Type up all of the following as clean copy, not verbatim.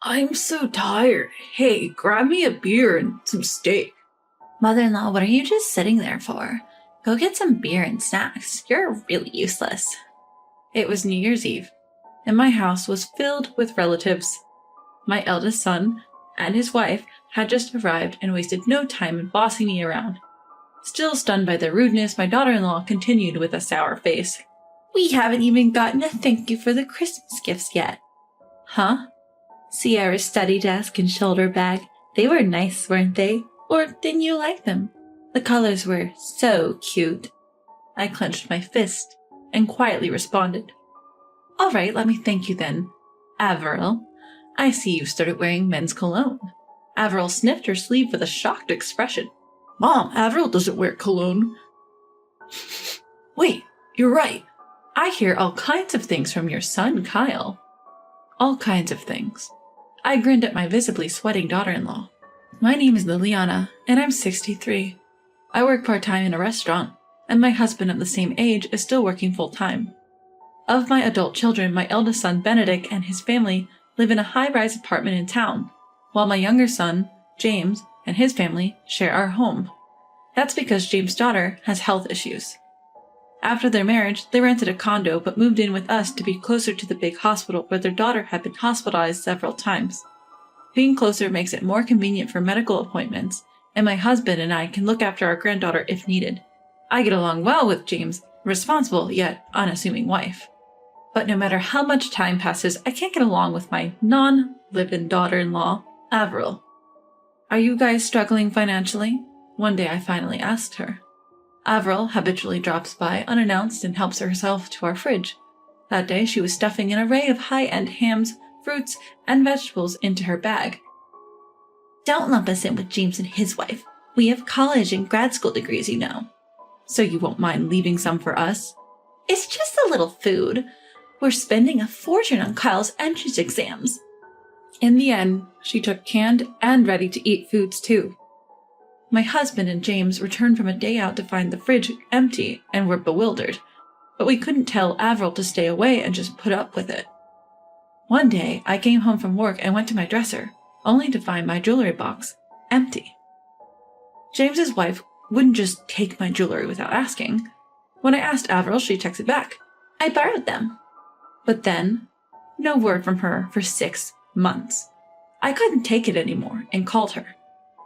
I'm so tired. Hey, grab me a beer and some steak. Mother-in-law, what are you just sitting there for? Go get some beer and snacks. You're really useless. It was New Year's Eve, and my house was filled with relatives. My eldest son and his wife had just arrived and wasted no time in bossing me around. Still stunned by their rudeness, my daughter-in-law continued with a sour face. We haven't even gotten a thank you for the Christmas gifts yet. Huh? Sierra's study desk and shoulder bag. They were nice, weren't they? Or didn't you like them? The colors were so cute. I clenched my fist and quietly responded. All right, let me thank you then. Avril, I see you've started wearing men's cologne. Avril sniffed her sleeve with a shocked expression. Mom, Avril doesn't wear cologne. Wait, you're right. I hear all kinds of things from your son, Kyle. All kinds of things. I grinned at my visibly sweating daughter-in-law. My name is Liliana, and I'm 63. I work part-time in a restaurant, and my husband of the same age is still working full-time. Of my adult children, my eldest son, Benedict, and his family live in a high-rise apartment in town, while my younger son, James, and his family share our home. That's because James' daughter has health issues. After their marriage, they rented a condo but moved in with us to be closer to the big hospital where their daughter had been hospitalized several times. Being closer makes it more convenient for medical appointments, and my husband and I can look after our granddaughter if needed. I get along well with James' responsible yet unassuming wife. But no matter how much time passes, I can't get along with my non-live-in daughter-in-law, Avril. Are you guys struggling financially? One day I finally asked her. Avril habitually drops by unannounced and helps herself to our fridge. That day she was stuffing an array of high-end hams, fruits, and vegetables into her bag. Don't lump us in with James and his wife. We have college and grad school degrees, you know. So you won't mind leaving some for us? It's just a little food. We're spending a fortune on Kyle's entrance exams. In the end, she took canned and ready-to-eat foods too. My husband and James returned from a day out to find the fridge empty and were bewildered, but we couldn't tell Avril to stay away and just put up with it. One day, I came home from work and went to my dresser, only to find my jewelry box empty. James's wife wouldn't just take my jewelry without asking. When I asked Avril, she texted back, I borrowed them. But then, no word from her for 6 months. I couldn't take it anymore and called her.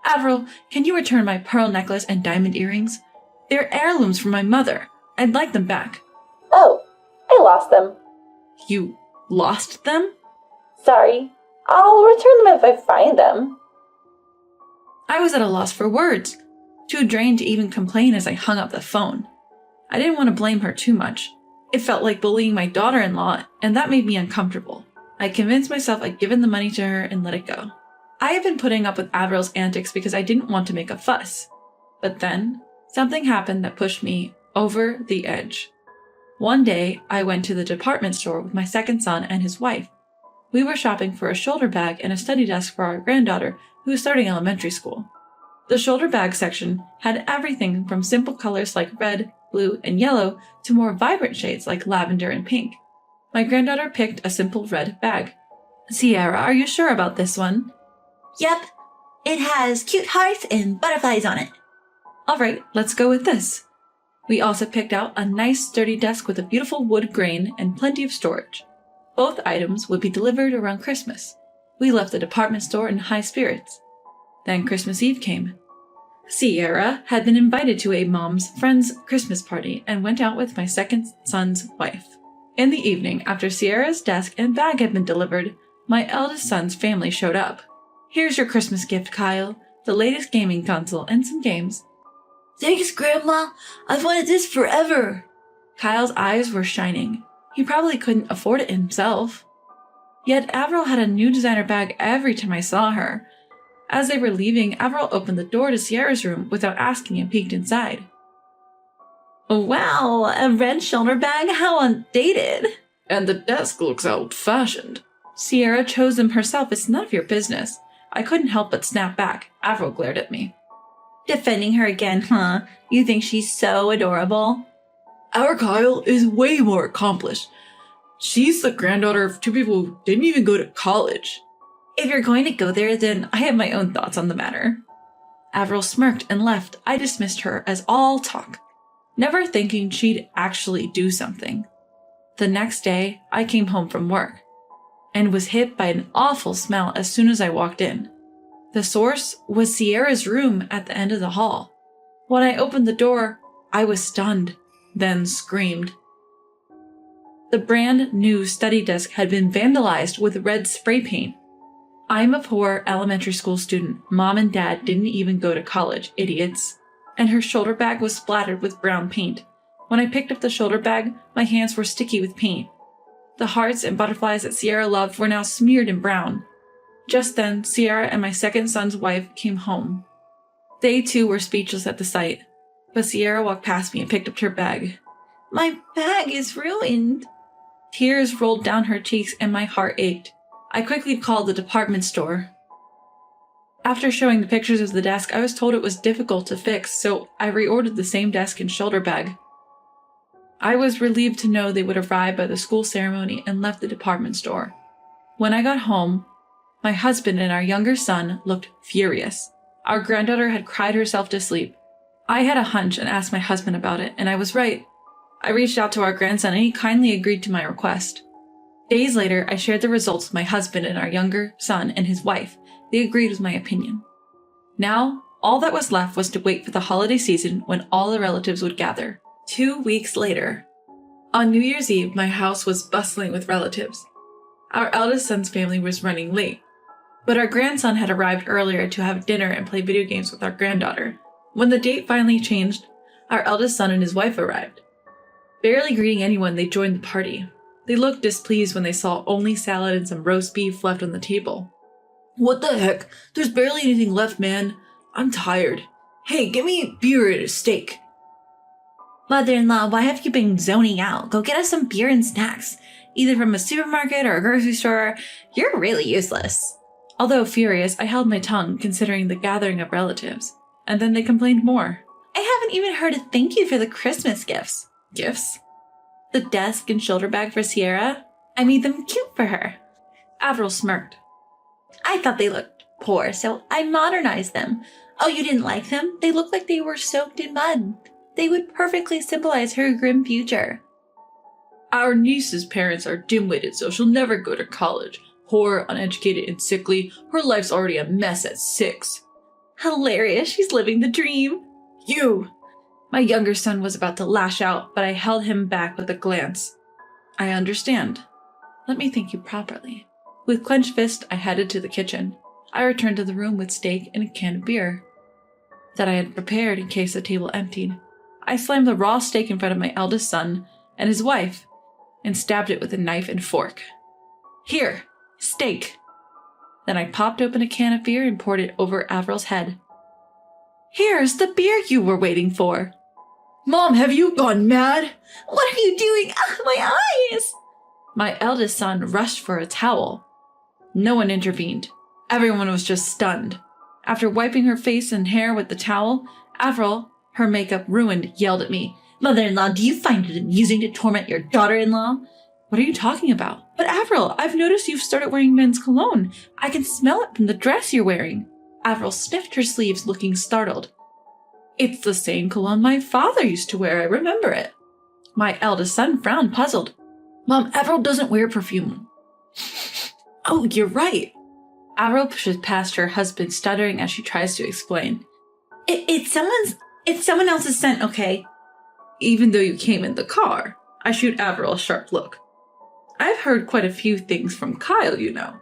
Avril, can you return my pearl necklace and diamond earrings? They're heirlooms from my mother. I'd like them back. Oh, I lost them. You lost them? Sorry. I'll return them if I find them. I was at a loss for words, too drained to even complain as I hung up the phone. I didn't want to blame her too much. It felt like bullying my daughter-in-law, and that made me uncomfortable. I convinced myself I'd given the money to her and let it go. I had been putting up with Avril's antics because I didn't want to make a fuss. But then, something happened that pushed me over the edge. One day, I went to the department store with my second son and his wife. We were shopping for a shoulder bag and a study desk for our granddaughter, who was starting elementary school. The shoulder bag section had everything from simple colors like red, blue, and yellow to more vibrant shades like lavender and pink. My granddaughter picked a simple red bag. Sierra, are you sure about this one? Yep. It has cute hearts and butterflies on it. All right, let's go with this. We also picked out a nice sturdy desk with a beautiful wood grain and plenty of storage. Both items would be delivered around Christmas. We left the department store in high spirits. Then Christmas Eve came. Sierra had been invited to a mom's friend's Christmas party and went out with my second son's wife. In the evening, after Sierra's desk and bag had been delivered, my eldest son's family showed up. Here's your Christmas gift, Kyle. The latest gaming console and some games. Thanks, Grandma. I've wanted this forever. Kyle's eyes were shining. He probably couldn't afford it himself. Yet Avril had a new designer bag every time I saw her. As they were leaving, Avril opened the door to Sierra's room without asking and peeked inside. Wow, a red shoulder bag? How undated. And the desk looks old-fashioned. Sierra chose them herself. It's none of your business. I couldn't help but snap back. Avril glared at me. Defending her again, huh? You think she's so adorable? Our Kyle is way more accomplished. She's the granddaughter of 2 people who didn't even go to college. If you're going to go there, then I have my own thoughts on the matter. Avril smirked and left. I dismissed her as all talk, never thinking she'd actually do something. The next day, I came home from work and was hit by an awful smell as soon as I walked in. The source was Sierra's room at the end of the hall. When I opened the door, I was stunned, then screamed. The brand new study desk had been vandalized with red spray paint. I'm a poor elementary school student. Mom and Dad didn't even go to college, idiots. And her shoulder bag was splattered with brown paint. When I picked up the shoulder bag, my hands were sticky with paint. The hearts and butterflies that Sierra loved were now smeared in brown. Just then, Sierra and my second son's wife came home. They too were speechless at the sight, but Sierra walked past me and picked up her bag. My bag is ruined. Tears rolled down her cheeks and my heart ached. I quickly called the department store. After showing the pictures of the desk, I was told it was difficult to fix, so I reordered the same desk and shoulder bag. I was relieved to know they would arrive by the school ceremony and left the department store. When I got home, my husband and our younger son looked furious. Our granddaughter had cried herself to sleep. I had a hunch and asked my husband about it, and I was right. I reached out to our grandson and he kindly agreed to my request. Days later, I shared the results with my husband and our younger son and his wife. They agreed with my opinion. Now, all that was left was to wait for the holiday season when all the relatives would gather. 2 weeks later. On New Year's Eve, my house was bustling with relatives. Our eldest son's family was running late, but our grandson had arrived earlier to have dinner and play video games with our granddaughter. When the date finally changed, our eldest son and his wife arrived. Barely greeting anyone, they joined the party. They looked displeased when they saw only salad and some roast beef left on the table. What the heck? There's barely anything left, man. I'm tired. Hey, give me beer and a steak. Mother-in-law, why have you been zoning out? Go get us some beer and snacks, either from a supermarket or a grocery store. You're really useless. Although furious, I held my tongue, considering the gathering of relatives. And then they complained more. I haven't even heard a thank you for the Christmas gifts. Gifts? The desk and shoulder bag for Sierra? I made them cute for her. Avril smirked. I thought they looked poor, so I modernized them. Oh, you didn't like them? They looked like they were soaked in mud. They would perfectly symbolize her grim future. Our niece's parents are dim-witted, so she'll never go to college. Poor, uneducated, and sickly. Her life's already a mess at 6. Hilarious, she's living the dream. You! My younger son was about to lash out, but I held him back with a glance. I understand. Let me thank you properly. With clenched fist, I headed to the kitchen. I returned to the room with steak and a can of beer that I had prepared in case the table emptied. I slammed the raw steak in front of my eldest son and his wife and stabbed it with a knife and fork. Here, steak. Then I popped open a can of beer and poured it over Avril's head. Here's the beer you were waiting for. Mom, have you gone mad? What are you doing? My eyes! My eldest son rushed for a towel. No one intervened. Everyone was just stunned. After wiping her face and hair with the towel, Avril, her makeup ruined, yelled at me. Mother-in-law, do you find it amusing to torment your daughter-in-law? What are you talking about? But Avril, I've noticed you've started wearing men's cologne. I can smell it from the dress you're wearing. Avril sniffed her sleeves, looking startled. It's the same cologne my father used to wear, I remember it. My eldest son frowned, puzzled. Mom, Avril doesn't wear perfume. Oh, you're right. Avril pushes past her husband, stuttering as she tries to explain. It's someone else's scent, okay? Even though you came in the car. I shoot Avril a sharp look. I've heard quite a few things from Kyle, you know.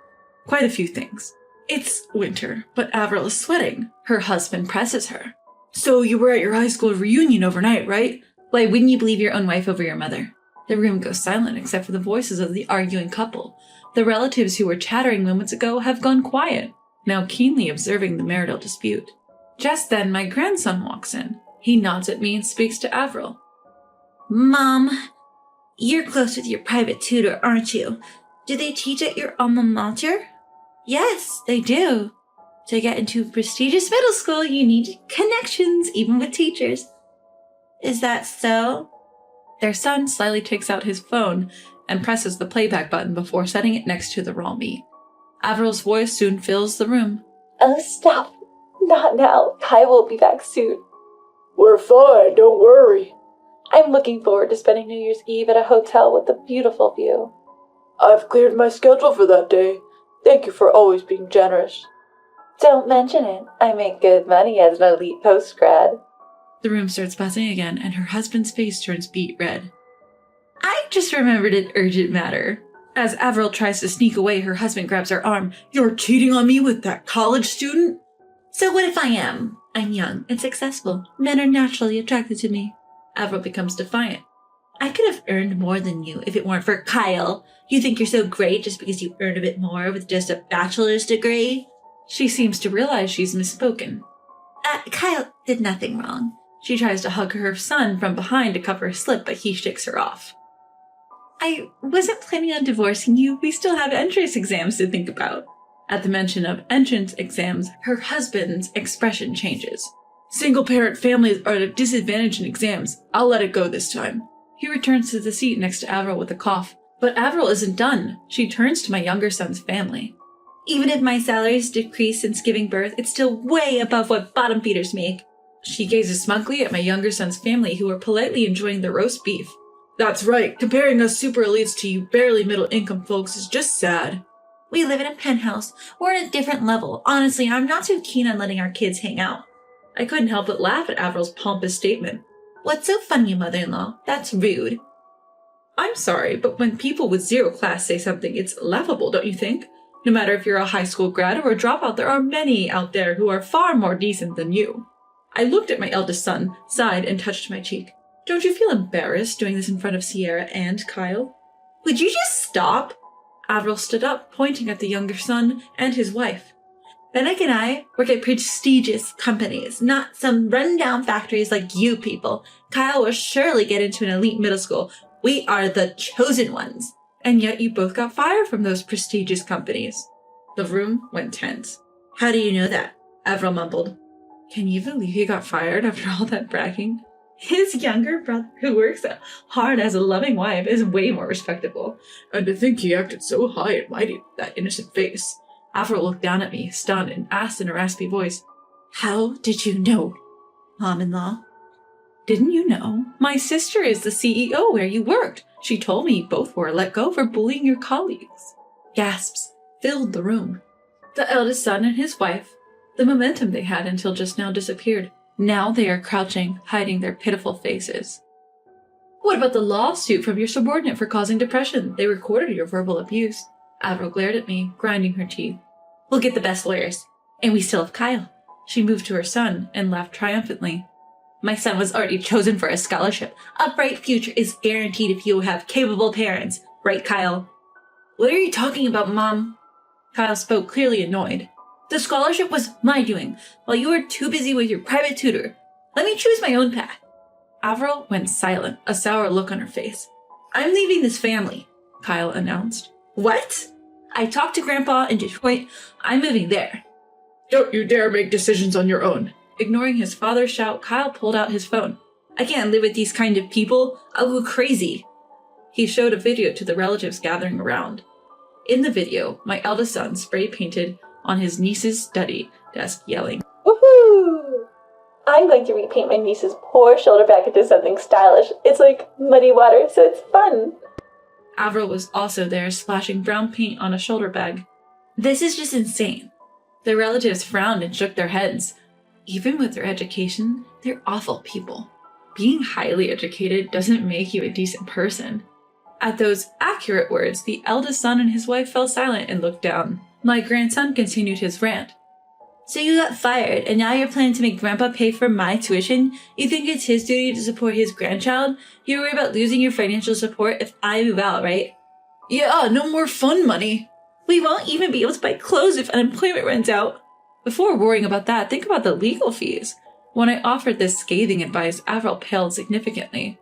Quite a few things. It's winter, but Avril is sweating. Her husband presses her. So you were at your high school reunion overnight, right? Why wouldn't you believe your own wife over your mother? The room goes silent except for the voices of the arguing couple. The relatives who were chattering moments ago have gone quiet, now keenly observing the marital dispute. Just then, my grandson walks in. He nods at me and speaks to Avril. Mom, you're close with your private tutor, aren't you? Do they teach at your alma mater? Yes, they do. To get into a prestigious middle school, you need connections, even with teachers. Is that so? Their son slyly takes out his phone and presses the playback button before setting it next to the raw meat. Averil's voice soon fills the room. Oh, stop. Not now. Kai will be back soon. We're fine, don't worry. I'm looking forward to spending New Year's Eve at a hotel with a beautiful view. I've cleared my schedule for that day. Thank you for always being generous. Don't mention it. I make good money as an elite postgrad. The room starts buzzing again, and her husband's face turns beet red. I just remembered an urgent matter. As Avril tries to sneak away, her husband grabs her arm. You're cheating on me with that college student? So what if I am? I'm young and successful. Men are naturally attracted to me. Avril becomes defiant. I could have earned more than you if it weren't for Kyle. You think you're so great just because you earned a bit more with just a bachelor's degree? She seems to realize she's misspoken. Kyle did nothing wrong. She tries to hug her son from behind to cover a slip, but he shakes her off. I wasn't planning on divorcing you. We still have entrance exams to think about. At the mention of entrance exams, her husband's expression changes. Single-parent families are at a disadvantage in exams. I'll let it go this time. He returns to the seat next to Avril with a cough. But Avril isn't done. She turns to my younger son's family. Even if my salary's decreased since giving birth, it's still way above what bottom feeders make. She gazes smugly at my younger son's family, who are politely enjoying the roast beef. That's right. Comparing us super elites to you barely middle-income folks is just sad. We live in a penthouse. We're at a different level. Honestly, I'm not too keen on letting our kids hang out. I couldn't help but laugh at Avril's pompous statement. What's so funny, mother-in-law? That's rude. I'm sorry, but when people with zero class say something, it's laughable, don't you think? No matter if you're a high school grad or a dropout, there are many out there who are far more decent than you. I looked at my eldest son, sighed, and touched my cheek. Don't you feel embarrassed doing this in front of Sierra and Kyle? Would you just stop? Avril stood up, pointing at the younger son and his wife. Fennec and I work at prestigious companies, not some rundown factories like you people. Kyle will surely get into an elite middle school. We are the chosen ones. And yet you both got fired from those prestigious companies. The room went tense. How do you know that? Avril mumbled. Can you believe he got fired after all that bragging? His younger brother, who works hard as a loving wife, is way more respectable. And to think he acted so high and mighty with that innocent face. Avril looked down at me, stunned, and asked in a raspy voice, How did you know, Mom-in-law? Didn't you know? My sister is the CEO where you worked. She told me you both were let go for bullying your colleagues. Gasps filled the room. The eldest son and his wife, the momentum they had until just now disappeared. Now they are crouching, hiding their pitiful faces. What about the lawsuit from your subordinate for causing depression? They recorded your verbal abuse. Avril glared at me, grinding her teeth. We'll get the best lawyers. And we still have Kyle. She moved to her son and laughed triumphantly. My son was already chosen for a scholarship. A bright future is guaranteed if you have capable parents. Right, Kyle? What are you talking about, Mom? Kyle spoke, clearly annoyed. The scholarship was my doing, while you were too busy with your private tutor. Let me choose my own path. Avril went silent, a sour look on her face. I'm leaving this family, Kyle announced. What? I talked to Grandpa in Detroit. I'm moving there. Don't you dare make decisions on your own. Ignoring his father's shout, Kyle pulled out his phone. I can't live with these kind of people. I'll go crazy. He showed a video to the relatives gathering around. In the video, my eldest son spray painted on his niece's study desk, yelling, Woohoo! I'm going to repaint my niece's poor shoulder back into something stylish. It's like muddy water, so it's fun. Avril was also there, splashing brown paint on a shoulder bag. This is just insane. The relatives frowned and shook their heads. Even with their education, they're awful people. Being highly educated doesn't make you a decent person. At those accurate words, the eldest son and his wife fell silent and looked down. My grandson continued his rant. So you got fired, and now you're planning to make Grandpa pay for my tuition? You think it's his duty to support his grandchild? You worry about losing your financial support if I move out, right? Yeah, no more fun money. We won't even be able to buy clothes if unemployment runs out. Before worrying about that, think about the legal fees. When I offered this scathing advice, Avril paled significantly.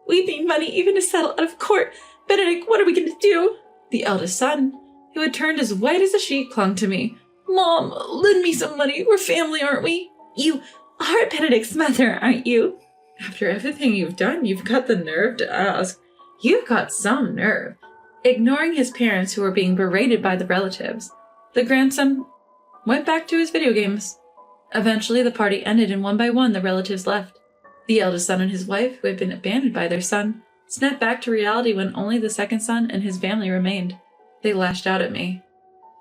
We need money even to settle out of court. Benedict, what are we going to do? The eldest son, who had turned as white as a sheet, clung to me. Mom, lend me some money. We're family, aren't we? You are Benedict's mother, aren't you? After everything you've done, you've got the nerve to ask. You've got some nerve. Ignoring his parents who were being berated by the relatives, The grandson went back to his video games. Eventually, the party ended, and one by one, the relatives left. The eldest son and his wife, who had been abandoned by their son, snapped back to reality when only the second son and his family remained. They lashed out at me.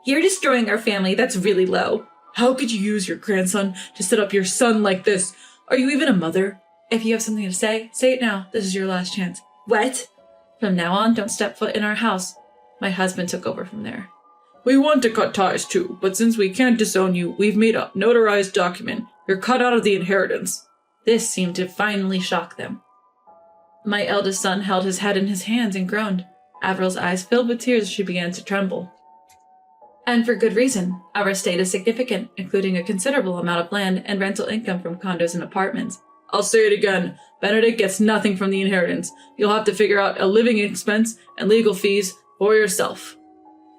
You're destroying our family. That's really low. How could you use your grandson to set up your son like this? Are you even a mother? If you have something to say it now. This is your last chance. What? From now on, don't step foot in our house. My husband took over from there. We want to cut ties too, but since we can't disown you, we've made a notarized document. You're cut out of the inheritance. This seemed to finally shock them. My eldest son held his head in his hands and groaned. Averil's eyes filled with tears as she began to tremble. And for good reason. Our estate is significant, including a considerable amount of land and rental income from condos and apartments. I'll say it again. Benedict gets nothing from the inheritance. You'll have to figure out a living expense and legal fees for yourself.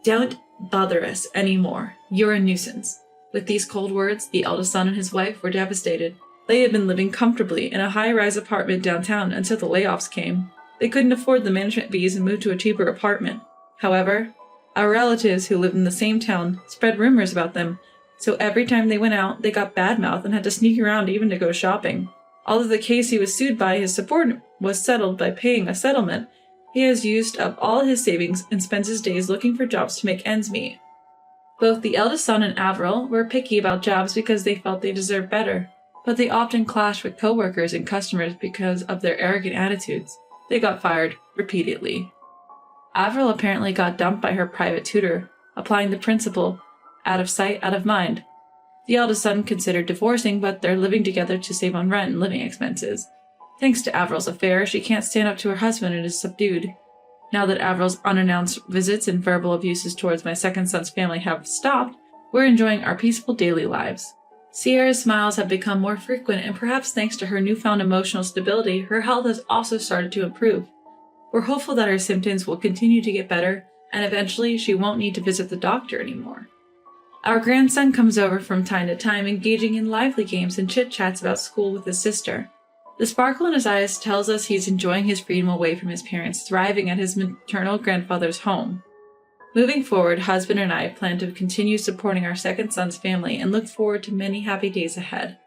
Don't bother us anymore. You're a nuisance. With these cold words, the eldest son and his wife were devastated. They had been living comfortably in a high-rise apartment downtown until the layoffs came. They couldn't afford the management fees and moved to a cheaper apartment. However, our relatives who lived in the same town spread rumors about them, so every time they went out, they got badmouthed and had to sneak around even to go shopping. Although the case he was sued by his subordinate was settled by paying a settlement, he has used up all his savings and spends his days looking for jobs to make ends meet. Both the eldest son and Avril were picky about jobs because they felt they deserved better, but they often clashed with coworkers and customers because of their arrogant attitudes. They got fired repeatedly. Avril apparently got dumped by her private tutor, applying the principle, out of sight, out of mind. The eldest son considered divorcing, but they're living together to save on rent and living expenses. Thanks to Avril's affair, she can't stand up to her husband and is subdued. Now that Avril's unannounced visits and verbal abuses towards my second son's family have stopped, we're enjoying our peaceful daily lives. Sierra's smiles have become more frequent, and perhaps thanks to her newfound emotional stability, her health has also started to improve. We're hopeful that her symptoms will continue to get better, and eventually she won't need to visit the doctor anymore. Our grandson comes over from time to time, engaging in lively games and chit-chats about school with his sister. The sparkle in his eyes tells us he's enjoying his freedom away from his parents, thriving at his maternal grandfather's home. Moving forward, husband and I plan to continue supporting our second son's family and look forward to many happy days ahead.